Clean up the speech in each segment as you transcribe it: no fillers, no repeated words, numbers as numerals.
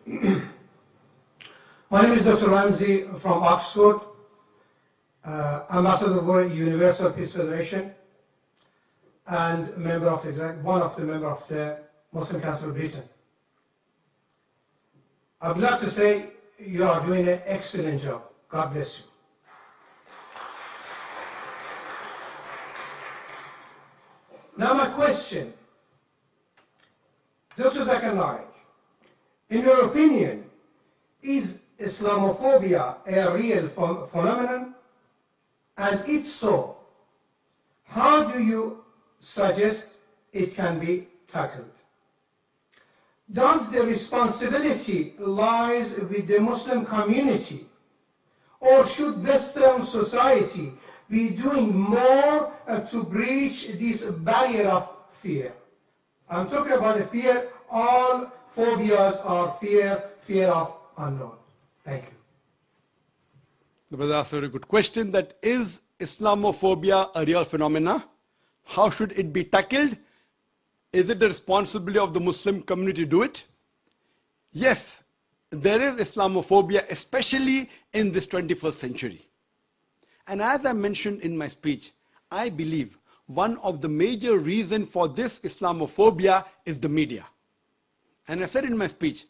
My name is Dr. Ramsey from Oxford, ambassador for Universal Peace Federation, and one of the members of the Muslim Council of Britain. I would like to say you are doing an excellent job. God bless you. Now my question, Dr. Zakir Naik, in your opinion, is Islamophobia a real phenomenon? And if so, how do you suggest it can be tackled? Does the responsibility lies with the Muslim community, or should Western society be doing more to breach this barrier of fear? I'm talking about the fear. All phobias are fear of unknown. Thank you. The brother asked a very good question, that is Islamophobia a real phenomena? How should it be tackled? Is it the responsibility of the Muslim community to do it? Yes, there is Islamophobia, especially in this 21st century. And as I mentioned in my speech, I believe one of the major reasons for this Islamophobia is the media. And I said in my speech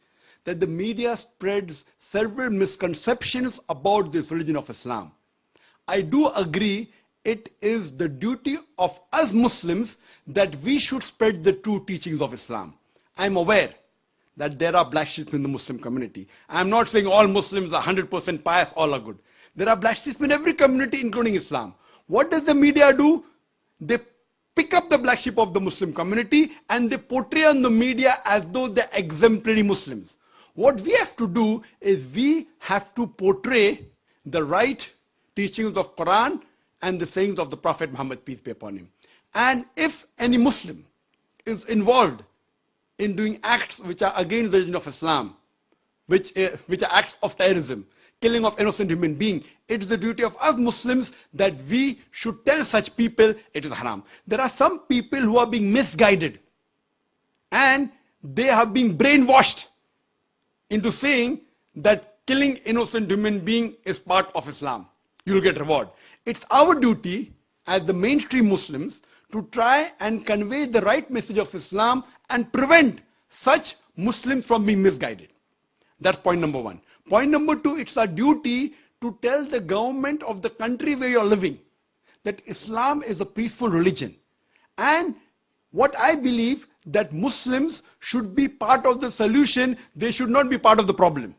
that the media spreads several misconceptions about this religion of Islam. I do agree it is the duty of us Muslims that we should spread the true teachings of Islam. I am aware that there are black sheep in the Muslim community. I am not saying all Muslims are 100% pious, all are good. There are black sheep in every community, including Islam. What does the media do? They pick up the black sheep of the Muslim community and they portray on the media as though they're exemplary Muslims. What we have to do is we have to portray the right teachings of Quran and the sayings of the Prophet Muhammad, peace be upon him. And if any Muslim is involved in doing acts which are against the religion of Islam, which are acts of terrorism, killing of innocent human beings, it is the duty of us Muslims that we should tell such people it is haram. There are some people who are being misguided and they are being brainwashed into saying that killing innocent human being is part of Islam. You will get reward. It's our duty as the mainstream Muslims to try and convey the right message of Islam and prevent such Muslims from being misguided. That's point number one. Point number two, it's our duty to tell the government of the country where you're living that Islam is a peaceful religion. And what I believe that Muslims should be part of the solution, they should not be part of the problem.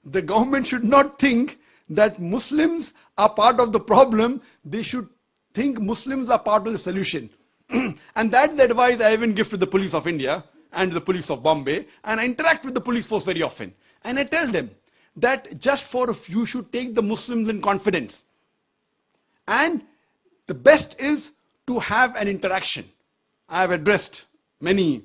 The government should not think that Muslims are part of the problem, they should think Muslims are part of the solution. And that's the advice I even give to the police of India and the police of Bombay, and I interact with the police force very often. And I tell them that just for a few should take the Muslims in confidence. And the best is to have an interaction. I have addressed many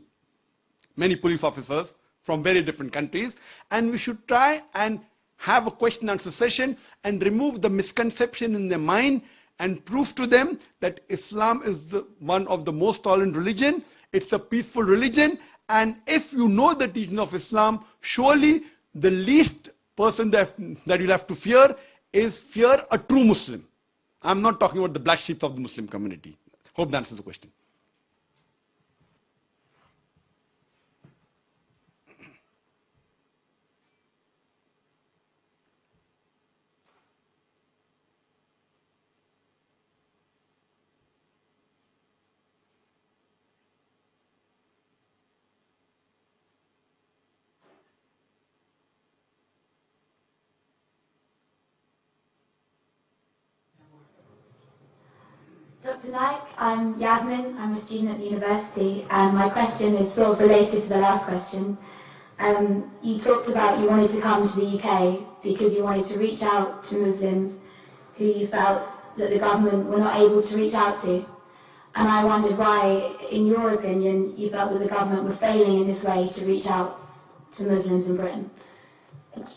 police officers from very different countries, and we should try and have a question and answer session and remove the misconception in their mind and prove to them that Islam is one of the most tolerant religion, it's a peaceful religion, and if you know the teaching of Islam, surely the least person that you'll have to fear is fear a true Muslim. I'm not talking about the black sheep of the Muslim community. Hope that answers the question. Dr. Naik, I'm Yasmin, I'm a student at the university, and my question is sort of related to the last question. You talked about you wanted to come to the UK because you wanted to reach out to Muslims who you felt that the government were not able to reach out to. And I wondered why, in your opinion, you felt that the government were failing in this way to reach out to Muslims in Britain. Thank you.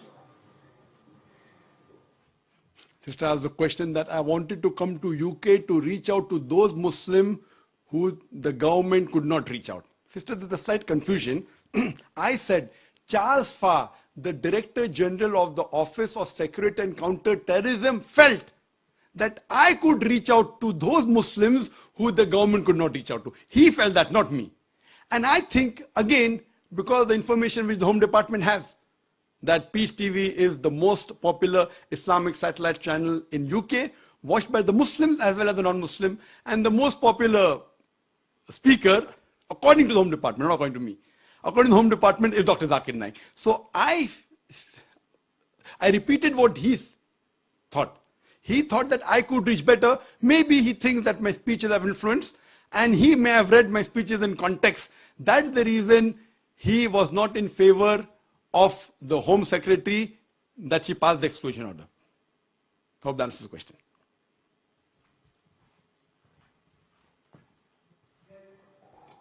Sister asked the question that I wanted to come to UK to reach out to those Muslims who the government could not reach out. Sister, there's a slight confusion. I said Charles Farr, the Director General of the Office of Security and Counter-Terrorism felt that I could reach out to those Muslims who the government could not reach out to. He felt that, not me. And I think, again, because of the information which the Home Department has, that Peace TV is the most popular Islamic satellite channel in UK, watched by the Muslims as well as the non-Muslim, and the most popular speaker, according to the Home Department, not according to me, according to the Home Department, is Dr. Zakir Naik. So I repeated what he thought. He thought that I could reach better. Maybe he thinks that my speeches have influence, and he may have read my speeches in context. That's the reason he was not in favor of the Home Secretary that she passed the exclusion order. Hope that answers the question.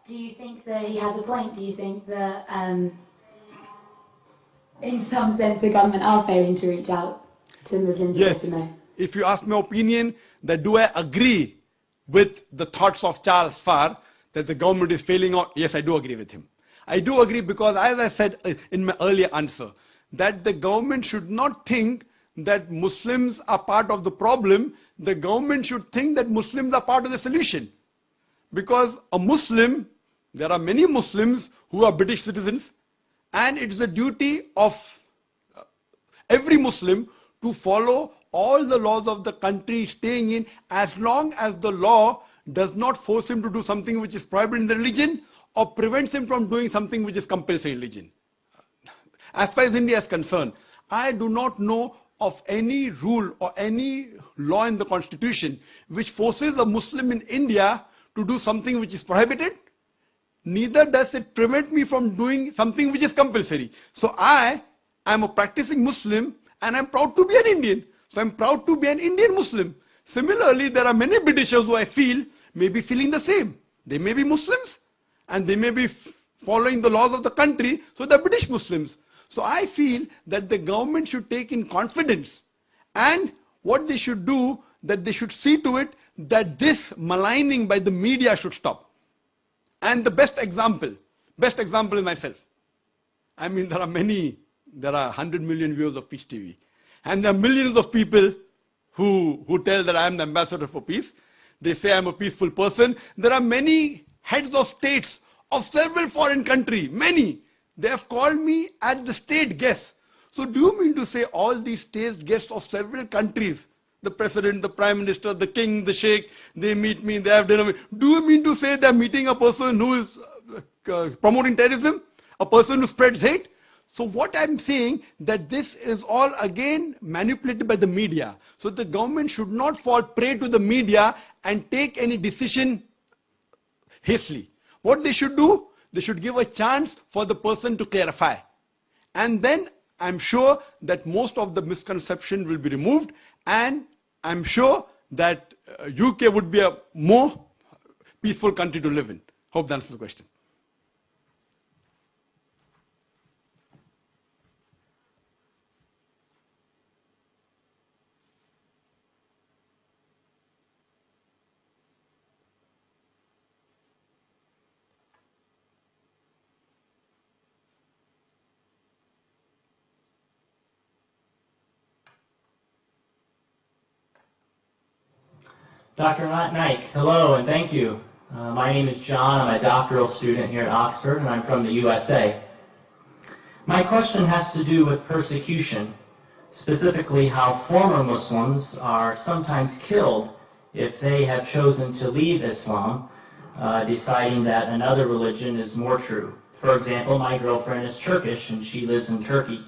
Do you think that he has a point? Do you think that, in some sense, the government are failing to reach out to Muslims? Yes. Or no? If you ask my opinion, that do I agree with the thoughts of Charles Farr that the government is failing out? Yes, I do agree with him. I do agree because, as I said in my earlier answer, that the government should not think that Muslims are part of the problem. The government should think that Muslims are part of the solution. Because a Muslim, there are many Muslims who are British citizens, and it's the duty of every Muslim to follow all the laws of the country staying in, as long as the law does not force him to do something which is prohibited in the religion or prevents him from doing something which is compulsory in religion. As far as India is concerned, I do not know of any rule or any law in the constitution which forces a Muslim in India to do something which is prohibited. Neither does it prevent me from doing something which is compulsory. So I am a practicing Muslim and I'm proud to be an Indian. So I'm proud to be an Indian Muslim. Similarly, there are many Britishers who I feel may be feeling the same. They may be Muslims and they may be following the laws of the country, so they're British Muslims. So I feel that the government should take in confidence, and what they should do, that they should see to it that this maligning by the media should stop. And the best example is myself. I mean, there are 100 million viewers of Peace TV. And there are millions of people who tell that I am the ambassador for peace. They say I'm a peaceful person. There are many heads of states of several foreign countries, many. They have called me at the state guests. So do you mean to say all these state guests of several countries, the president, the prime minister, the king, the sheikh, they meet me, they have dinner. Do you mean to say they're meeting a person who is promoting terrorism? A person who spreads hate? So what I'm saying, that this is all again manipulated by the media. So the government should not fall prey to the media and take any decision hastily. What they should do, they should give a chance for the person to clarify. And then I'm sure that most of the misconception will be removed, and I'm sure that UK would be a more peaceful country to live in. Hope that answers the question. Dr. Naik, hello and thank you. My name is John. I'm a doctoral student here at Oxford, and I'm from the USA. My question has to do with persecution, specifically how former Muslims are sometimes killed if they have chosen to leave Islam, deciding that another religion is more true. For example, my girlfriend is Turkish and she lives in Turkey.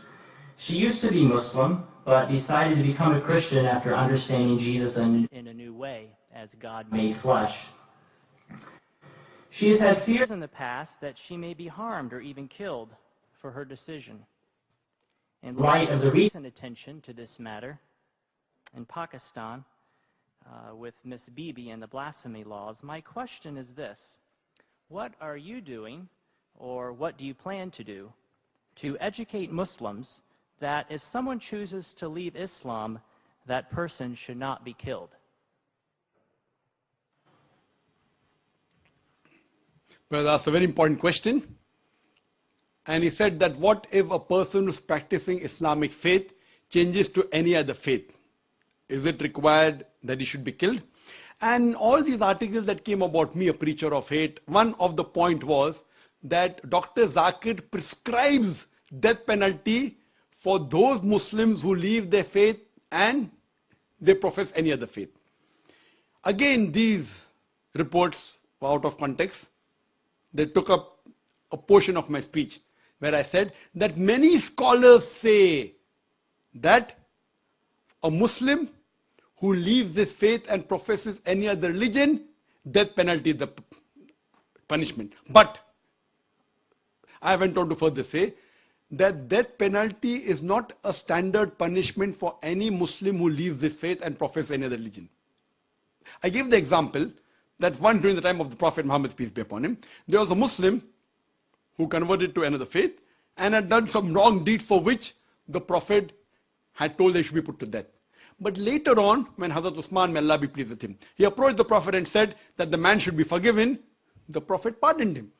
She used to be Muslim, but decided to become a Christian after understanding Jesus in a new way, as God made flesh. She has had fears in the past that she may be harmed or even killed for her decision. In light of the recent attention to this matter in Pakistan with Miss Bibi and the blasphemy laws, my question is this: what are you doing, or what do you plan to do, to educate Muslims that if someone chooses to leave Islam, that person should not be killed? Well, that's a very important question. And he said that what if a person who's practicing Islamic faith changes to any other faith? Is it required that he should be killed? And all these articles that came about me, a preacher of hate, one of the point was that Dr. Zakir prescribes death penalty for those Muslims who leave their faith and they profess any other faith. Again, these reports were out of context. They took up a portion of my speech where I said that many scholars say that a Muslim who leaves this faith and professes any other religion, death penalty is the punishment. But I went on to further say that death penalty is not a standard punishment for any Muslim who leaves this faith and professes any other religion. I gave the example that one during the time of the Prophet Muhammad, peace be upon him, there was a Muslim who converted to another faith and had done some wrong deeds for which the Prophet had told they should be put to death. But later on, when Hazrat Usman, may Allah be pleased with him, he approached the Prophet and said that the man should be forgiven. The Prophet pardoned him.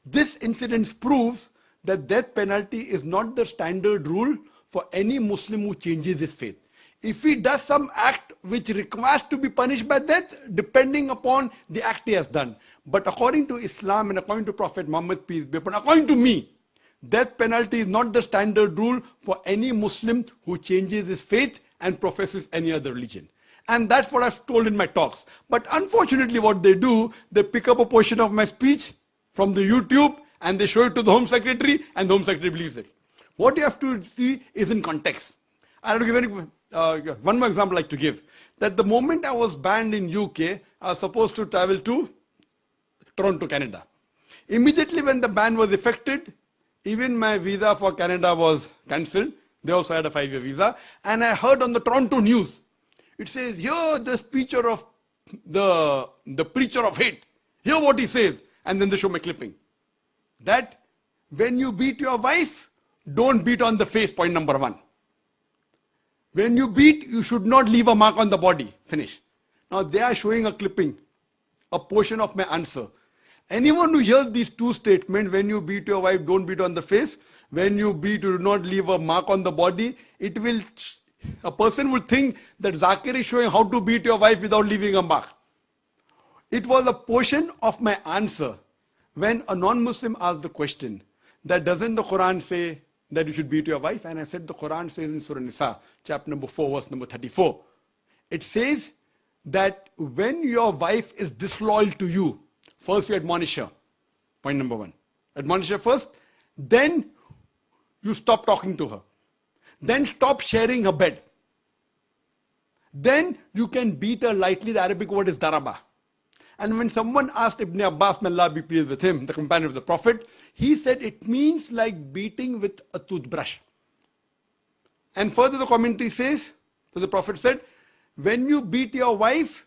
This incident proves that death penalty is not the standard rule for any Muslim who changes his faith. If he does some act which requires to be punished by death, depending upon the act he has done. But according to Islam and according to Prophet Muhammad, peace be upon him, according to me, death penalty is not the standard rule for any Muslim who changes his faith and professes any other religion. And that's what I've told in my talks. But unfortunately what they do, they pick up a portion of my speech from the YouTube and they show it to the Home Secretary and the Home Secretary believes it. What you have to see is in context. I have to give one more example I'd like to give. That the moment I was banned in UK, I was supposed to travel to Toronto, Canada. Immediately when the ban was effected, even my visa for Canada was cancelled. They also had a 5-year visa. And I heard on the Toronto news, it says, here the preacher of the preacher of hate. Hear what he says. And then they show my clipping. That when you beat your wife, don't beat on the face, point number 1. When you beat, you should not leave a mark on the body. Finish. Now they are showing a clipping, a portion of my answer. Anyone who hears these two statements, when you beat your wife, don't beat on the face. When you beat, do not leave a mark on the body. A person will think that Zakir is showing how to beat your wife without leaving a mark. It was a portion of my answer when a non-Muslim asked the question that doesn't the Quran say that you should beat your wife? And I said the Quran says in Surah Nisa, chapter number 4, verse number 34. It says that when your wife is disloyal to you, first you admonish her. Point number 1. Admonish her first. Then you stop talking to her. Then stop sharing her bed. Then you can beat her lightly. The Arabic word is daraba. And when someone asked Ibn Abbas, may Allah be pleased with him, the companion of the Prophet, he said it means like beating with a toothbrush. And further the commentary says, so the Prophet said, when you beat your wife,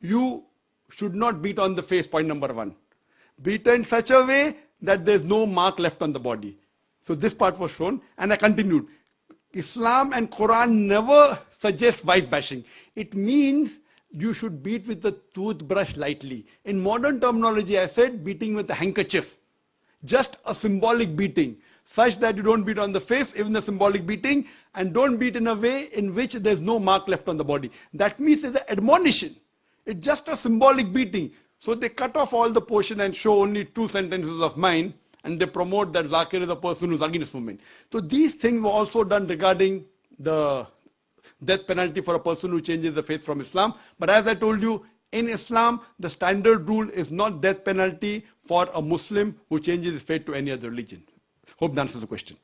you should not beat on the face, point number 1. Beat her in such a way that there's no mark left on the body. So this part was shown, and I continued. Islam and Quran never suggest wife bashing. It means you should beat with the toothbrush lightly. In modern terminology, I said beating with a handkerchief. Just a symbolic beating, such that you don't beat on the face, even the symbolic beating, and don't beat in a way in which there's no mark left on the body. That means it's an admonition. It's just a symbolic beating. So they cut off all the portion and show only 2 sentences of mine, and they promote that Zakir is a person who's against women. So these things were also done regarding the death penalty for a person who changes the faith from Islam. But as I told you, in Islam, the standard rule is not death penalty for a Muslim who changes his faith to any other religion. Hope that answers the question.